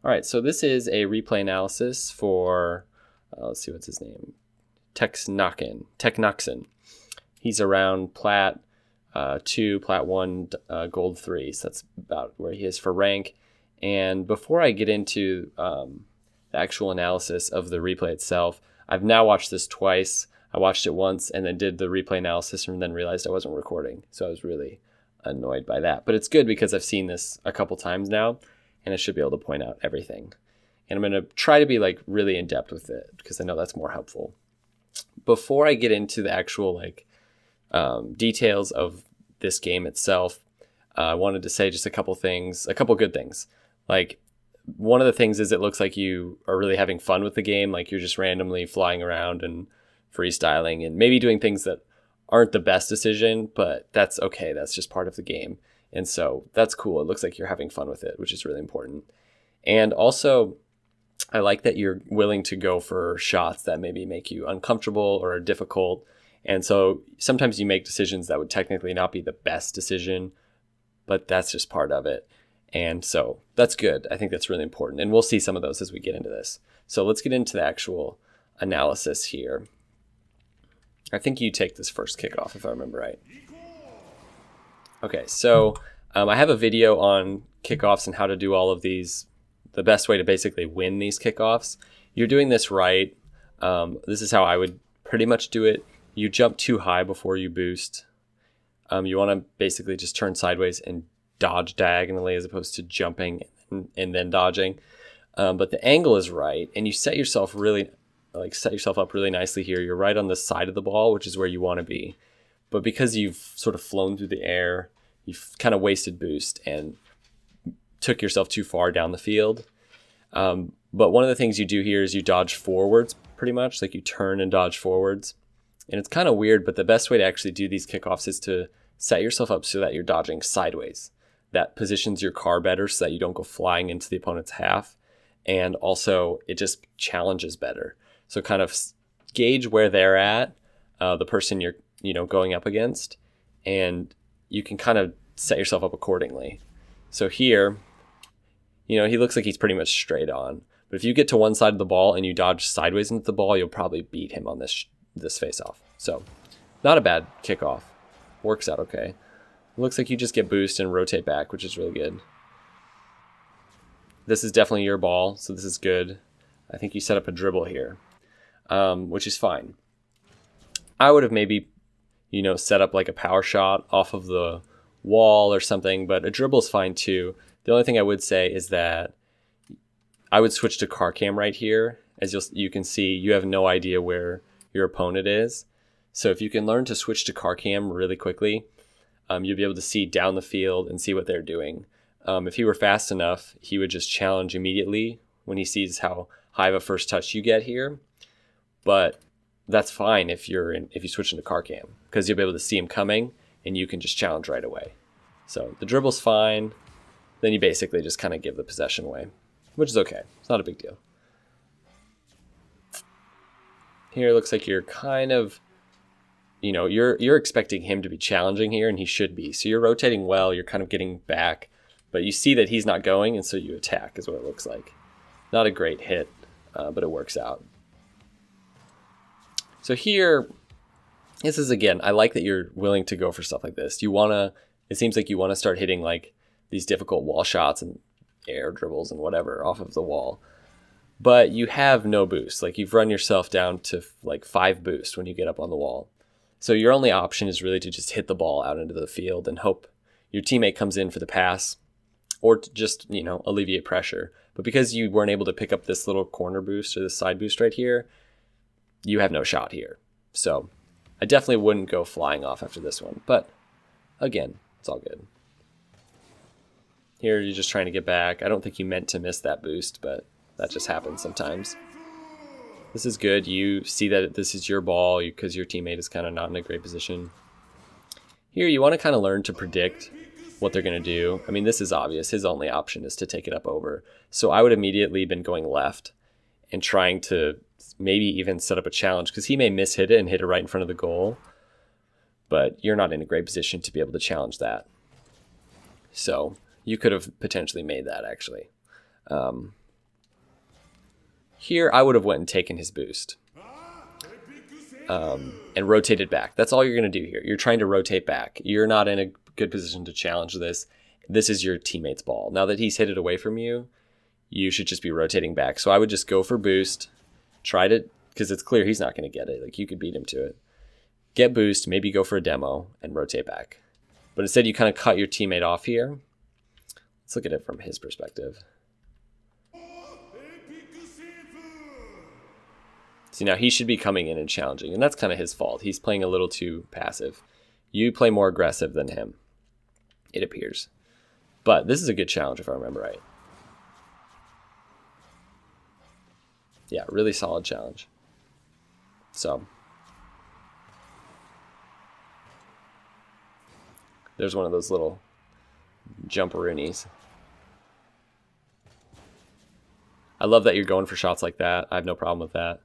All right, so this is a replay analysis for, let's see, what's his name? Teknoxen. He's around Plat 2, Plat 1, Gold 3, so that's about where he is for rank. And before I get into the actual analysis of the replay itself, I've now watched this twice. I watched it once and then did the replay analysis and then realized I wasn't recording. So I was really annoyed by that. But it's good because I've seen this a couple times now and I should be able to point out everything. And I'm going to try to be like really in depth with it because I know that's more helpful. Before I get into the actual details of this game itself, I wanted to say just a couple good things. Like, one of the things is it looks like you are really having fun with the game. Like, you're just randomly flying around and freestyling and maybe doing things that aren't the best decision, but that's okay. That's just part of the game. And so that's cool. It looks like you're having fun with it, which is really important. And also, I like that you're willing to go for shots that maybe make you uncomfortable or are difficult. And so sometimes you make decisions that would technically not be the best decision, but that's just part of it. And so that's good. I think that's really important. And we'll see some of those as we get into this. So let's get into the actual analysis here. I think you take this first kickoff, if I remember right. Okay, so I have a video on kickoffs and how to do all of these, the best way to basically win these kickoffs. You're doing this right. This is how I would pretty much do it. You jump too high before you boost. You want to basically just turn sideways and dodge diagonally as opposed to jumping and then dodging. But the angle is right, and you set yourself up really nicely here. You're right on the side of the ball, which is where you want to be. But because you've sort of flown through the air, you've kind of wasted boost and took yourself too far down the field. But one of the things you do here is you dodge forwards pretty much, like you turn and dodge forwards. And it's kind of weird, but the best way to actually do these kickoffs is to set yourself up so that you're dodging sideways. That positions your car better so that you don't go flying into the opponent's half. And also, it just challenges better. So kind of gauge where they're at, the person you're going up against, and you can kind of set yourself up accordingly. So here, he looks like he's pretty much straight on. But if you get to one side of the ball and you dodge sideways into the ball, you'll probably beat him on this face-off. So not a bad kickoff. Works out okay. It looks like you just get boost and rotate back, which is really good. This is definitely your ball, so this is good. I think you set up a dribble here, which is fine. I would have maybe, set up like a power shot off of the wall or something, but a dribble is fine too. The only thing I would say is that I would switch to car cam right here. As you can see, you have no idea where your opponent is. So if you can learn to switch to car cam really quickly, you'll be able to see down the field and see what they're doing. If he were fast enough, he would just challenge immediately when he sees how high of a first touch you get here. But that's fine if you switch into car cam, because you'll be able to see him coming and you can just challenge right away. So the dribble's fine. Then you basically just kind of give the possession away, which is okay. It's not a big deal. Here it looks like you're kind of, you're expecting him to be challenging here, and he should be. So you're rotating well, you're kind of getting back, but you see that he's not going, and so you attack is what it looks like. Not a great hit, but it works out. So here, this is, again, I like that you're willing to go for stuff like this. It seems like you want to start hitting like these difficult wall shots and air dribbles and whatever off of the wall. But you have no boost. Like, you've run yourself down to like 5 boost when you get up on the wall. So your only option is really to just hit the ball out into the field and hope your teammate comes in for the pass, or to just, alleviate pressure. But because you weren't able to pick up this little corner boost or this side boost right here, you have no shot here. So I definitely wouldn't go flying off after this one. But again, it's all good. Here you're just trying to get back. I don't think you meant to miss that boost, but that just happens sometimes. This is good. You see that this is your ball because your teammate is kind of not in a great position. Here you want to kind of learn to predict what they're going to do. I mean, this is obvious. His only option is to take it up over. So I would immediately been going left and trying to maybe even set up a challenge, because he may miss-hit it and hit it right in front of the goal, but you're not in a great position to be able to challenge that. So you could have potentially made that, actually. Here, I would have went and taken his boost. And rotated back. That's all you're going to do here. You're trying to rotate back. You're not in a good position to challenge this. This is your teammate's ball. Now that he's hit it away from you, you should just be rotating back. So I would just go for boost. Try to, because it's clear he's not going to get it. Like, you could beat him to it. Get boost, maybe go for a demo, and rotate back. But instead, you kind of cut your teammate off here. Let's look at it from his perspective. See, now he should be coming in and challenging, and that's kind of his fault. He's playing a little too passive. You play more aggressive than him, it appears. But this is a good challenge if I remember right. Yeah, really solid challenge. So there's one of those little jumperoonies. I love that you're going for shots like that. I have no problem with that.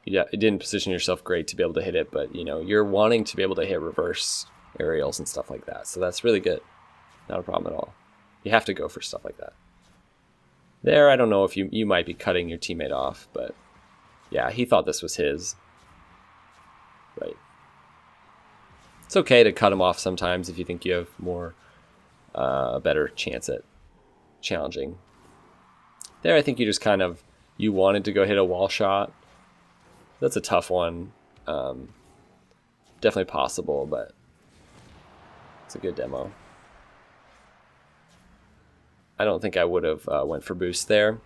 Yeah, it didn't position yourself great to be able to hit it, but you know, you're wanting to be able to hit reverse aerials and stuff like that. So that's really good. Not a problem at all. You have to go for stuff like that. There, I don't know if you might be cutting your teammate off, but yeah, he thought this was his. Right. It's okay to cut him off sometimes if you think you have more, a better chance at challenging. There, I think you just kind of, you wanted to go hit a wall shot. That's a tough one. Definitely possible, but it's a good demo. I don't think I would have went for boost there.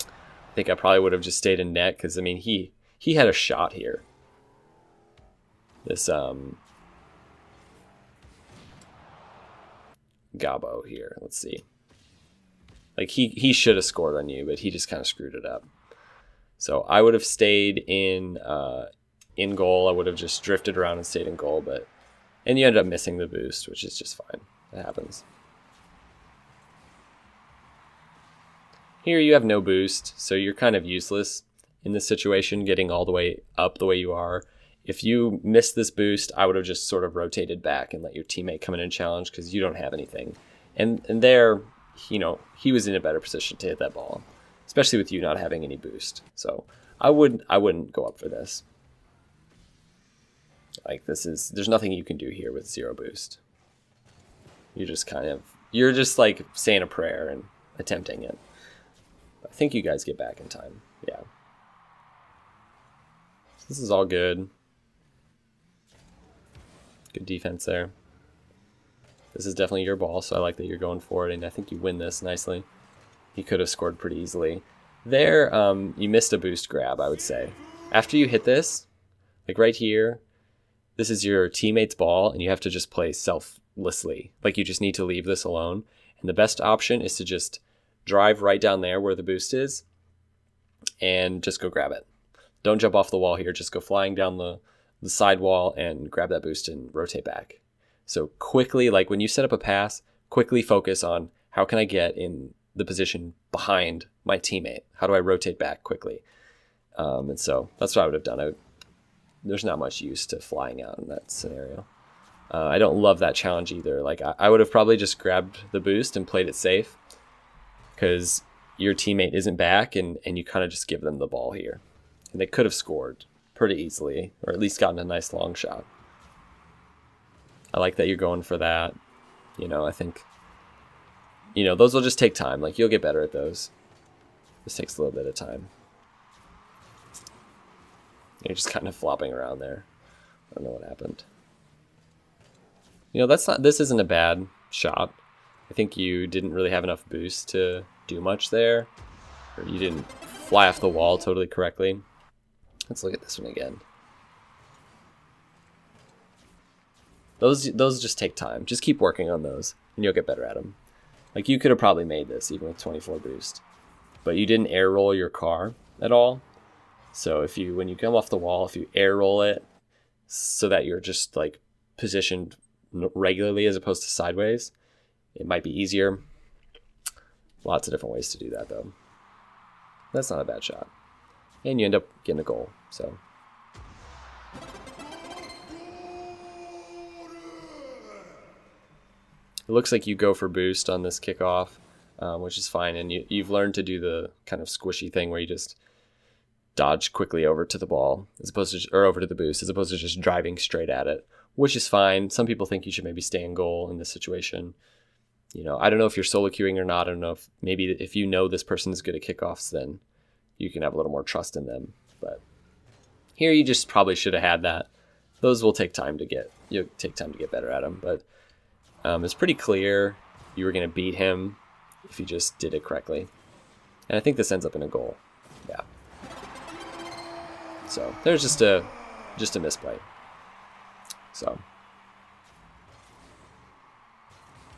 I think I probably would have just stayed in net because, I mean, he had a shot here. This Gabo here. Let's see. Like, he should have scored on you, but he just kind of screwed it up. So I would have stayed in goal. I would have just drifted around and stayed in goal, and you ended up missing the boost, which is just fine. It happens. Here you have no boost, so you're kind of useless in this situation, getting all the way up the way you are. If you missed this boost, I would have just sort of rotated back and let your teammate come in and challenge because you don't have anything. And there, you know, he was in a better position to hit that ball, especially with you not having any boost. So I wouldn't go up for this. Like, there's nothing you can do here with zero boost. You're just like saying a prayer and attempting it. I think you guys get back in time. Yeah. This is all good. Good defense there. This is definitely your ball, so I like that you're going for it, and I think you win this nicely. He could have scored pretty easily. There, you missed a boost grab, I would say. After you hit this, like right here, this is your teammate's ball, and you have to just play selflessly. Like, you just need to leave this alone. And the best option is to just drive right down there where the boost is and just go grab it. Don't jump off the wall here. Just go flying down the side wall and grab that boost and rotate back. So quickly, like when you set up a pass, quickly focus on how can I get in the position behind my teammate? How do I rotate back quickly? And so that's what I would have done. There's not much use to flying out in that scenario. I don't love that challenge either. Like, I would have probably just grabbed the boost and played it safe because your teammate isn't back, and you kind of just give them the ball here. And they could have scored pretty easily, or at least gotten a nice long shot. I like that you're going for that. You know, I think, you know, those will just take time. Like, you'll get better at those. This takes a little bit of time. You're just kind of flopping around there. I don't know what happened. You know, this isn't a bad shot. I think you didn't really have enough boost to do much there. Or you didn't fly off the wall totally correctly. Let's look at this one again. Those just take time. Just keep working on those, and you'll get better at them. Like, you could have probably made this even with 24 boost, but you didn't air roll your car at all. So when you come off the wall, if you air roll it so that you're just like positioned regularly as opposed to sideways, it might be easier. Lots of different ways to do that, though. That's not a bad shot. And you end up getting a goal, so. It looks like you go for boost on this kickoff. which is fine. And you've learned to do the kind of squishy thing where you just dodge quickly over to the ball or over to the boost, as opposed to just driving straight at it, which is fine. Some people think you should maybe stay in goal in this situation. I don't know if you're solo queuing or not. I don't know if maybe if this person is good at kickoffs, then you can have a little more trust in them. But here you just probably should have had that. Those will take time to get. You'll take time to get better at them. But it's pretty clear you were going to beat him if you just did it correctly. And I think this ends up in a goal. Yeah. So there's just a misplay. So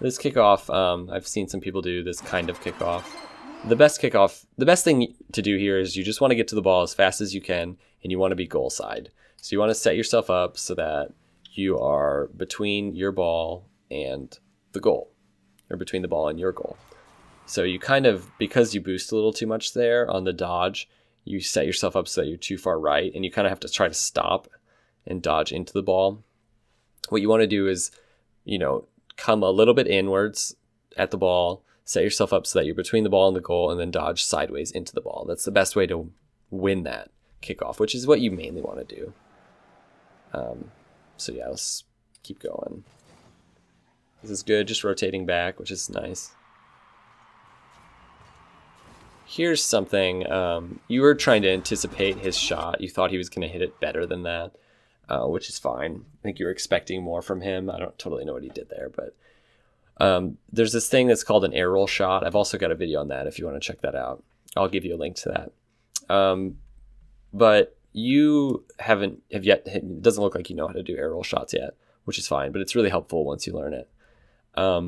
this kickoff, I've seen some people do this kind of kickoff. The best thing to do here is you just want to get to the ball as fast as you can, and you want to be goal side. So you want to set yourself up so that you are between your ball and the goal, or between the ball and your goal. So you kind of, because you boost a little too much there on the dodge, you set yourself up so that you're too far right, and you kind of have to try to stop and dodge into the ball. What you want to do is, come a little bit inwards at the ball, set yourself up so that you're between the ball and the goal, and then dodge sideways into the ball. That's the best way to win that kickoff, which is what you mainly want to do. So yeah, let's keep going. This is good, just rotating back, which is nice. Here's something, you were trying to anticipate his shot. You thought he was going to hit it better than that, which is fine. I think you were expecting more from him. I don't totally know what he did there, but there's this thing that's called an air roll shot. I've also got a video on that if you want to check that out. I'll give you a link to that. But you it doesn't look like you know how to do air roll shots yet, which is fine, but it's really helpful once you learn it.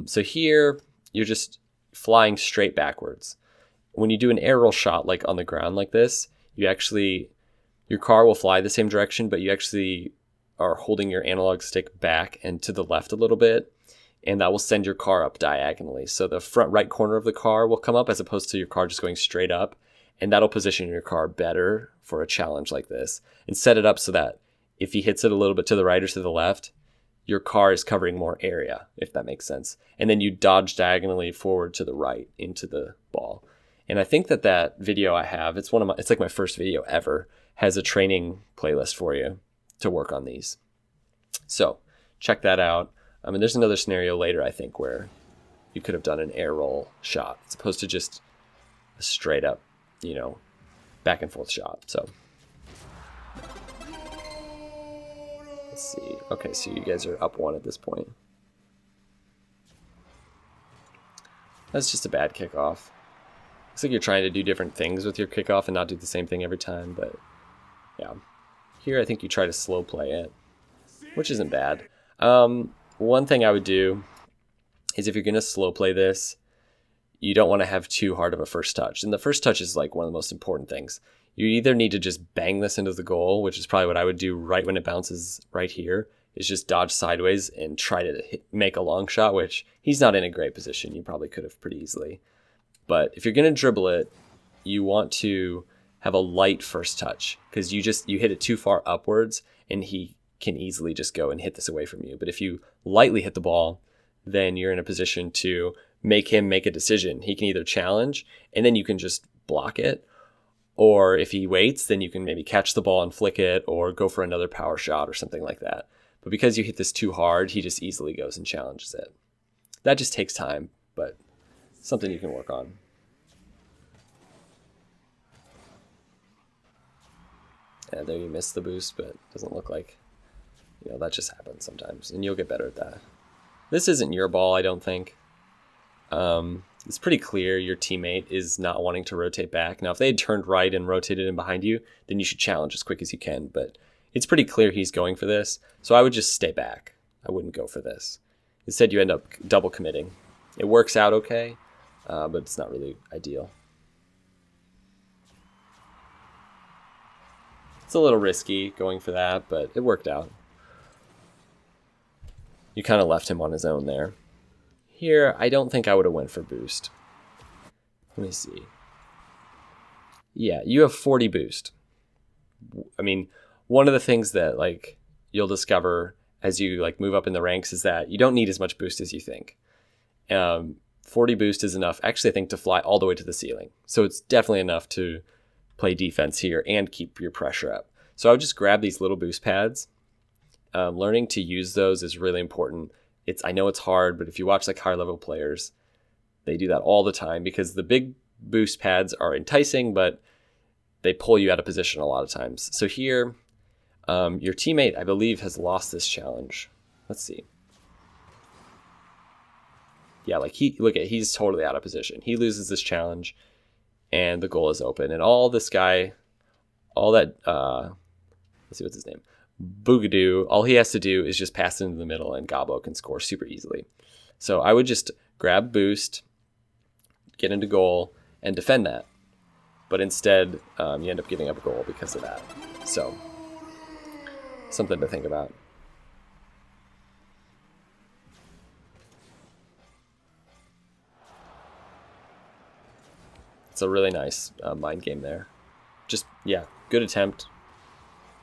So here, you're just flying straight backwards. When you do an air roll shot, like on the ground like this, your car will fly the same direction, but you actually are holding your analog stick back and to the left a little bit, and that will send your car up diagonally. So the front right corner of the car will come up as opposed to your car just going straight up, and that'll position your car better for a challenge like this, and set it up so that if he hits it a little bit to the right or to the left, your car is covering more area, if that makes sense. And then you dodge diagonally forward to the right into the ball. And I think that video I have, it's like my first video ever, has a training playlist for you to work on these. So check that out. There's another scenario later, I think, where you could have done an air roll shot as opposed to just a straight up, back and forth shot. So let's see. Okay, so you guys are up 1 at this point. That's just a bad kickoff. Looks like you're trying to do different things with your kickoff and not do the same thing every time, but yeah. Here I think you try to slow play it, which isn't bad. One thing I would do is if you're going to slow play this, you don't want to have too hard of a first touch. And the first touch is like one of the most important things. You either need to just bang this into the goal, which is probably what I would do right when it bounces right here, is just dodge sideways and try to make a long shot, which he's not in a great position. You probably could have pretty easily. But if you're going to dribble it, you want to have a light first touch, because you hit it too far upwards and he can easily just go and hit this away from you. But if you lightly hit the ball, then you're in a position to make him make a decision. He can either challenge and then you can just block it, or if he waits, then you can maybe catch the ball and flick it or go for another power shot or something like that. But because you hit this too hard, he just easily goes and challenges it. That just takes time, but something you can work on. And there you missed the boost, but it doesn't look like, that just happens sometimes, and you'll get better at that. This isn't your ball, I don't think. It's pretty clear your teammate is not wanting to rotate back. Now, if they had turned right and rotated in behind you, then you should challenge as quick as you can, but it's pretty clear he's going for this, so I would just stay back. I wouldn't go for this. Instead, you end up double committing. It works out okay, but it's not really ideal. It's a little risky going for that, but it worked out. You kind of left him on his own there. Here, I don't think I would have went for boost. Let me see. Yeah, you have 40 boost. One of the things that you'll discover as you move up in the ranks is that you don't need as much boost as you think. 40 boost is enough, actually I think, to fly all the way to the ceiling. So it's definitely enough to play defense here and keep your pressure up. So I would just grab these little boost pads. Learning to use those is really important. I know it's hard, but if you watch like higher level players, they do that all the time because the big boost pads are enticing, but they pull you out of position a lot of times. So here, your teammate, I believe, has lost this challenge. Let's see. Yeah, like he's totally out of position. He loses this challenge, and the goal is open. And let's see, what's his name? Boogadoo, all he has to do is just pass it into the middle, and Gabo can score super easily. So I would just grab boost, get into goal, and defend that. But instead, you end up giving up a goal because of that. So, something to think about. It's a really nice mind game there. Just, yeah, good attempt.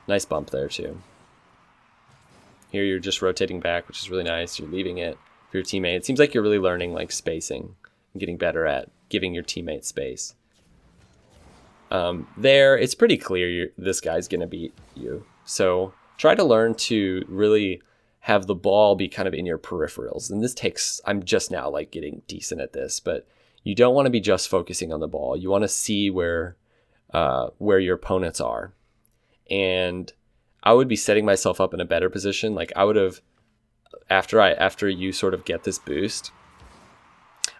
Nice bump there, too. Here you're just rotating back, which is really nice. You're leaving it for your teammate. It seems like you're really learning like spacing and getting better at giving your teammate space. There, it's pretty clear this guy's going to beat you. So try to learn to really have the ball be kind of in your peripherals. And I'm just now like getting decent at this, but you don't want to be just focusing on the ball. You want to see where your opponents are. And I would be setting myself up in a better position. Like I would have, after you sort of get this boost,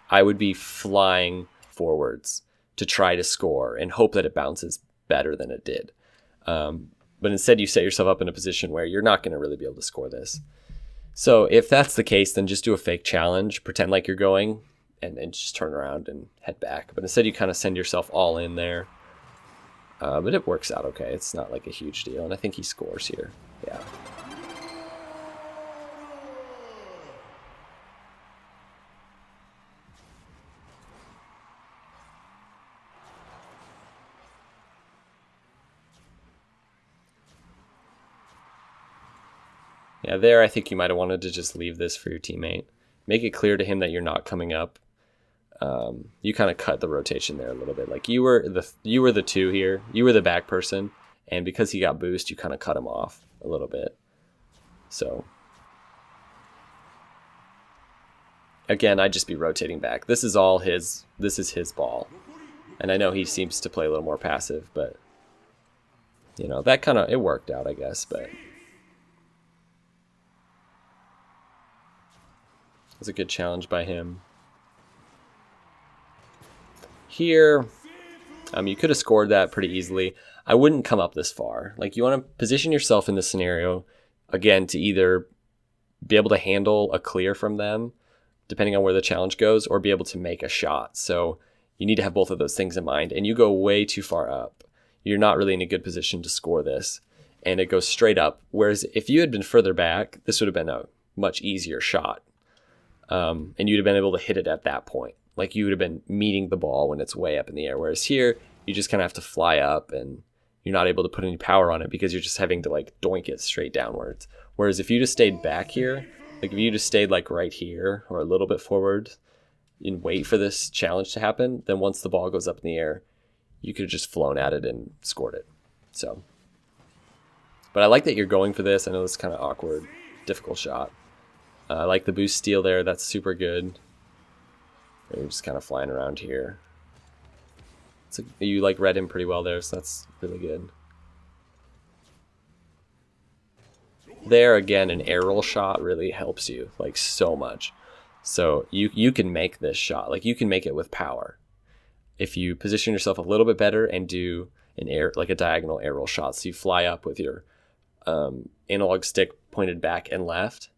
I would be flying forwards to try to score and hope that it bounces better than it did. But instead you set yourself up in a position where you're not going to really be able to score this. So if that's the case, then just do a fake challenge, pretend like you're going, and just turn around and head back. But instead you kind of send yourself all in there. But it works out okay. It's not like a huge deal. And I think he scores here. Yeah. Yeah, there I think you might have wanted to just leave this for your teammate. Make it clear to him that you're not coming up. You kind of cut the rotation there a little bit. Like you were the two here. You were the back person, and because he got boost, you kind of cut him off a little bit. So again, I'd just be rotating back. This is his ball. And I know he seems to play a little more passive, but you know, it worked out, I guess, but it was a good challenge by him. Here, you could have scored that pretty easily. I wouldn't come up this far. Like, you want to position yourself in this scenario, again, to either be able to handle a clear from them, depending on where the challenge goes, or be able to make a shot. So you need to have both of those things in mind, and you go way too far up. You're not really in a good position to score this, and it goes straight up. Whereas if you had been further back, this would have been a much easier shot, and you'd have been able to hit it at that point. Like, you would have been meeting the ball when it's way up in the air. Whereas here, you just kind of have to fly up, and you're not able to put any power on it because you're just having to like doink it straight downwards. Whereas if you just stayed back here, like if you just stayed like right here or a little bit forward and wait for this challenge to happen, then once the ball goes up in the air, you could have just flown at it and scored it. So, but I like that you're going for this. I know it's kind of awkward, difficult shot. I like the boost steal there. That's super good. You're just kind of flying around here. You like read him pretty well there, so that's really good. There again, an air roll shot really helps you like so much. So you can make this shot, like you can make it with power if you position yourself a little bit better and do like a diagonal air roll shot. So you fly up with your analog stick pointed back and left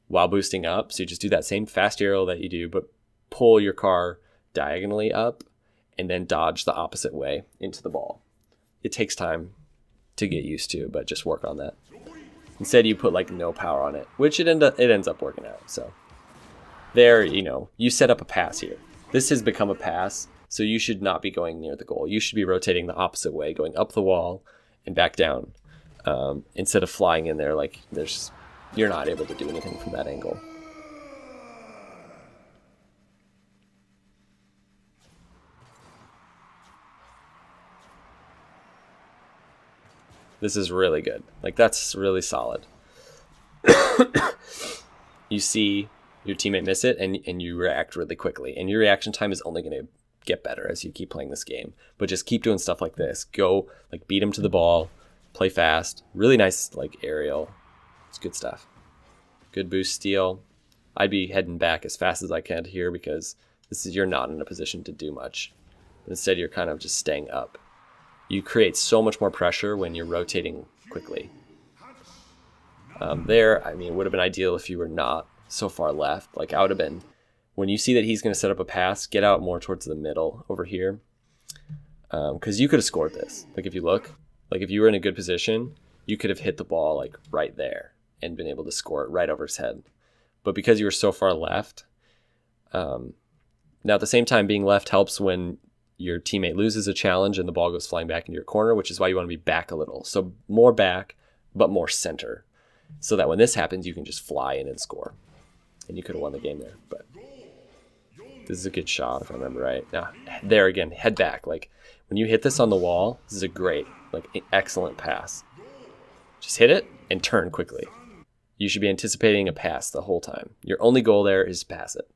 while boosting up. So you just do that same fast aerial that you do, but pull your car diagonally up and then dodge the opposite way into the ball. It takes time to get used to, but just work on that. Instead, you put like no power on it, which it ends up working out. So there, you set up a pass here. This has become a pass, so you should not be going near the goal. You should be rotating the opposite way, going up the wall and back down, instead of flying in there like you're not able to do anything from that angle. This is really good. Like, that's really solid. You see your teammate miss it, and you react really quickly. And your reaction time is only going to get better as you keep playing this game. But just keep doing stuff like this. Go, like, beat him to the ball, play fast. Really nice, like, aerial. It's good stuff. Good boost steal. I'd be heading back as fast as I can here because you're not in a position to do much. Instead, you're kind of just staying up. You create so much more pressure when you're rotating quickly. There, I mean, it would have been ideal if you were not so far left. Like, I would have been, when you see that he's going to set up a pass, get out more towards the middle over here. Because you could have scored this. Like, if you look, like, if you were in a good position, you could have hit the ball, like, right there and been able to score it right over his head. But because you were so far left, now at the same time, being left helps when your teammate loses a challenge and the ball goes flying back into your corner, which is why you want to be back a little. So more back, but more center. So that when this happens, you can just fly in and score. And you could have won the game there. But this is a good shot, if I remember right. Now, there again, head back. Like, when you hit this on the wall, this is a great, like, excellent pass. Just hit it and turn quickly. You should be anticipating a pass the whole time. Your only goal there is to pass it.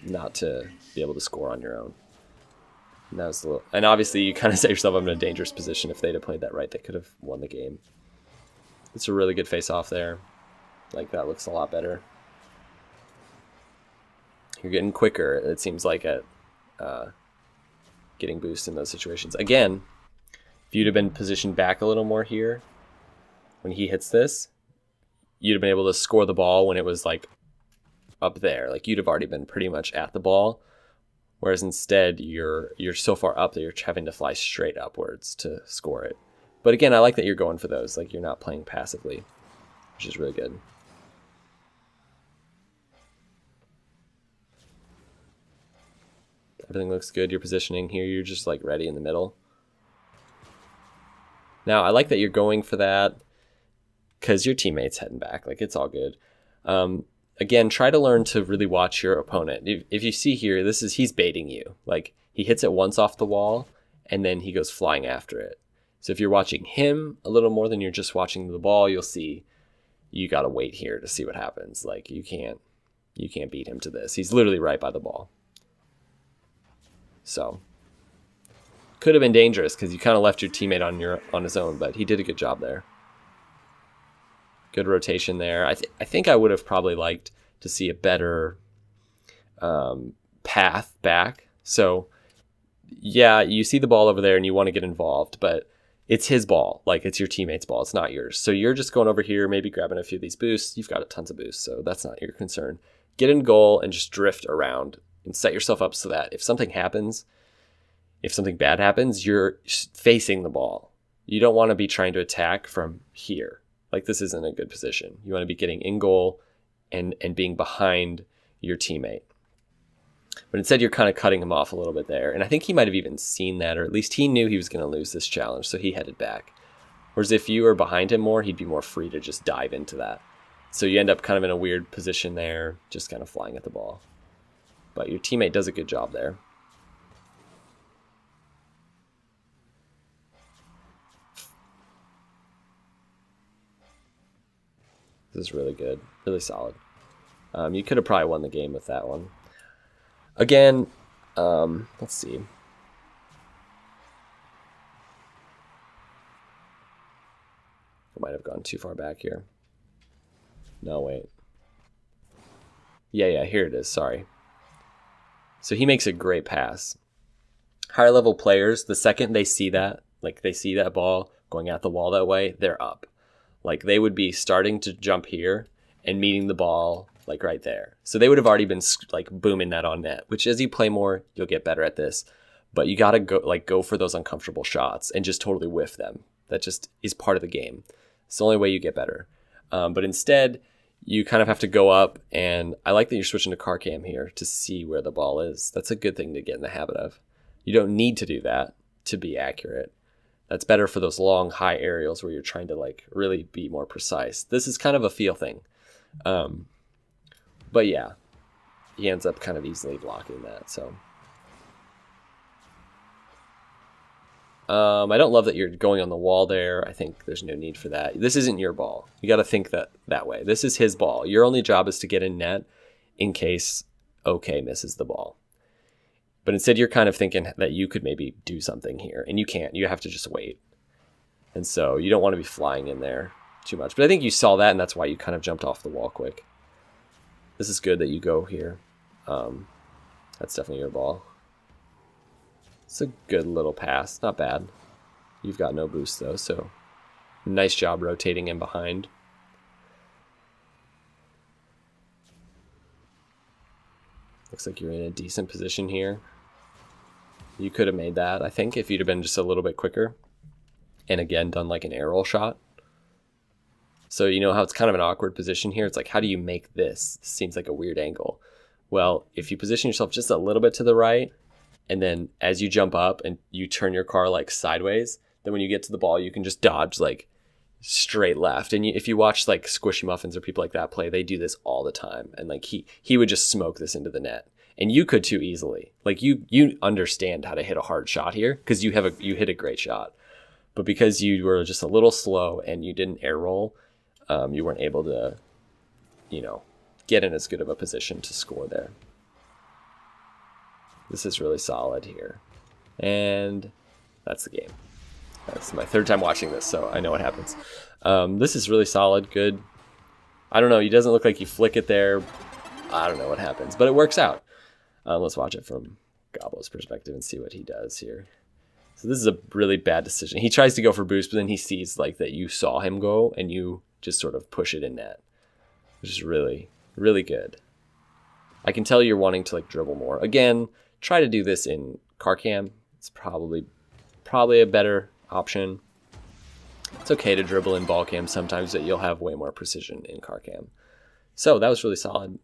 Not to be able to score on your own. And, that was and obviously you kind of set yourself up in a dangerous position. If they'd have played that right, they could have won the game. It's a really good face-off there. Like, that looks a lot better. You're getting quicker, it seems like, at getting boost in those situations. Again, if you'd have been positioned back a little more here, when he hits this, you'd have been able to score the ball when it was, like, up there. Like, you'd have already been pretty much at the ball, whereas instead you're so far up that you're having to fly straight upwards to score it. But again, I like that you're going for those. Like, you're not playing passively, which is really good. Everything looks good. Your positioning here, you're just, like, ready in the middle. Now, I like that you're going for that because your teammate's heading back. Like, it's all good. Again, try to learn to really watch your opponent. If you see here, he's baiting you. Like, he hits it once off the wall, and then he goes flying after it. So if you're watching him a little more than you're just watching the ball, you'll see you got to wait here to see what happens. Like, you can't beat him to this. He's literally right by the ball. So, could have been dangerous because you kind of left your teammate on his own, but he did a good job there. Good rotation there. I think I would have probably liked to see a better path back. So, yeah, you see the ball over there and you want to get involved, but it's his ball. Like, it's your teammate's ball. It's not yours. So you're just going over here, maybe grabbing a few of these boosts. You've got tons of boosts, so that's not your concern. Get in goal and just drift around and set yourself up so that if something bad happens, you're facing the ball. You don't want to be trying to attack from here. Like, this isn't a good position. You want to be getting in goal and being behind your teammate. But instead, you're kind of cutting him off a little bit there. And I think he might have even seen that, or at least he knew he was going to lose this challenge, so he headed back. Whereas if you were behind him more, he'd be more free to just dive into that. So you end up kind of in a weird position there, just kind of flying at the ball. But your teammate does a good job there. This is really good, really solid. You could have probably won the game with that one. Again, let's see. I might have gone too far back here. No, wait. Yeah, here it is, sorry. So he makes a great pass. Higher level players, the second they see that, like they see that ball going at the wall that way, they're up. Like, they would be starting to jump here and meeting the ball, like, right there. So they would have already been, like, booming that on net, which as you play more, you'll get better at this. But you got to go for those uncomfortable shots and just totally whiff them. That just is part of the game. It's the only way you get better. But instead, you kind of have to go up, and I like that you're switching to car cam here to see where the ball is. That's a good thing to get in the habit of. You don't need to do that to be accurate. That's better for those long, high aerials where you're trying to, like, really be more precise. This is kind of a feel thing. But yeah, he ends up kind of easily blocking that. So I don't love that you're going on the wall there. I think there's no need for that. This isn't your ball. You got to think that way. This is his ball. Your only job is to get in net in case OK misses the ball. But instead, you're kind of thinking that you could maybe do something here, and you can't. You have to just wait. And so you don't want to be flying in there too much. But I think you saw that, and that's why you kind of jumped off the wall quick. This is good that you go here. That's definitely your ball. It's a good little pass. Not bad. You've got no boost, though, so nice job rotating in behind. Looks like you're in a decent position here. You could have made that, I think, if you'd have been just a little bit quicker. And again, done like an air roll shot. So you know how it's kind of an awkward position here? It's like, how do you make this? This seems like a weird angle. Well, if you position yourself just a little bit to the right, and then as you jump up and you turn your car like sideways, then when you get to the ball, you can just dodge like straight left. And if you watch like Squishy Muffins or people like that play, they do this all the time. And like he would just smoke this into the net. And you could too easily. Like you understand how to hit a hard shot here because you hit a great shot. But because you were just a little slow and you didn't air roll, you weren't able to, get in as good of a position to score there. This is really solid here. And that's the game. That's my third time watching this, so I know what happens. This is really solid, good. I don't know, he doesn't look like you flick it there. I don't know what happens, but it works out. Let's watch it from Gobbo's perspective and see what he does here. So this is a really bad decision. He tries to go for boost, but then he sees like that you saw him go and you just sort of push it in net, which is really, really good. I can tell you're wanting to like dribble more. Again, try to do this in car cam. It's probably a better option. It's okay to dribble in ball cam sometimes, but you'll have way more precision in car cam. So that was really solid.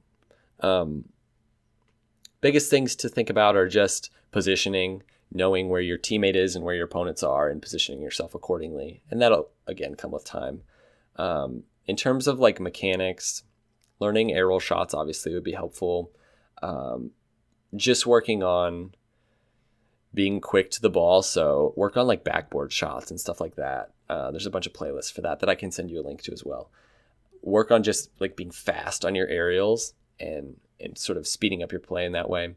Biggest things to think about are just positioning, knowing where your teammate is and where your opponents are, and positioning yourself accordingly. And that'll, again, come with time. In terms of like mechanics, learning air roll shots obviously would be helpful. Just working on being quick to the ball. So work on like backboard shots and stuff like that. There's a bunch of playlists for that I can send you a link to as well. Work on just like being fast on your aerials and sort of speeding up your play in that way.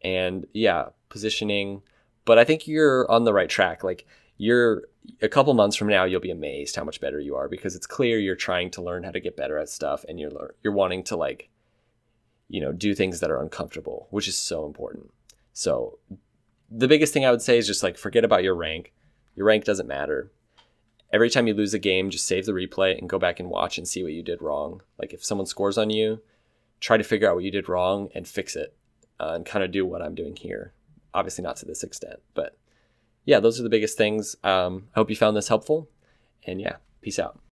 And yeah, positioning. But I think you're on the right track. Like you're a couple months from now, you'll be amazed how much better you are because it's clear you're trying to learn how to get better at stuff and you're wanting to like, do things that are uncomfortable, which is so important. So the biggest thing I would say is just like forget about your rank. Your rank doesn't matter. Every time you lose a game, just save the replay and go back and watch and see what you did wrong. Like if someone scores on you, try to figure out what you did wrong and fix it and kind of do what I'm doing here. Obviously not to this extent, but yeah, those are the biggest things. I hope you found this helpful, and yeah, peace out.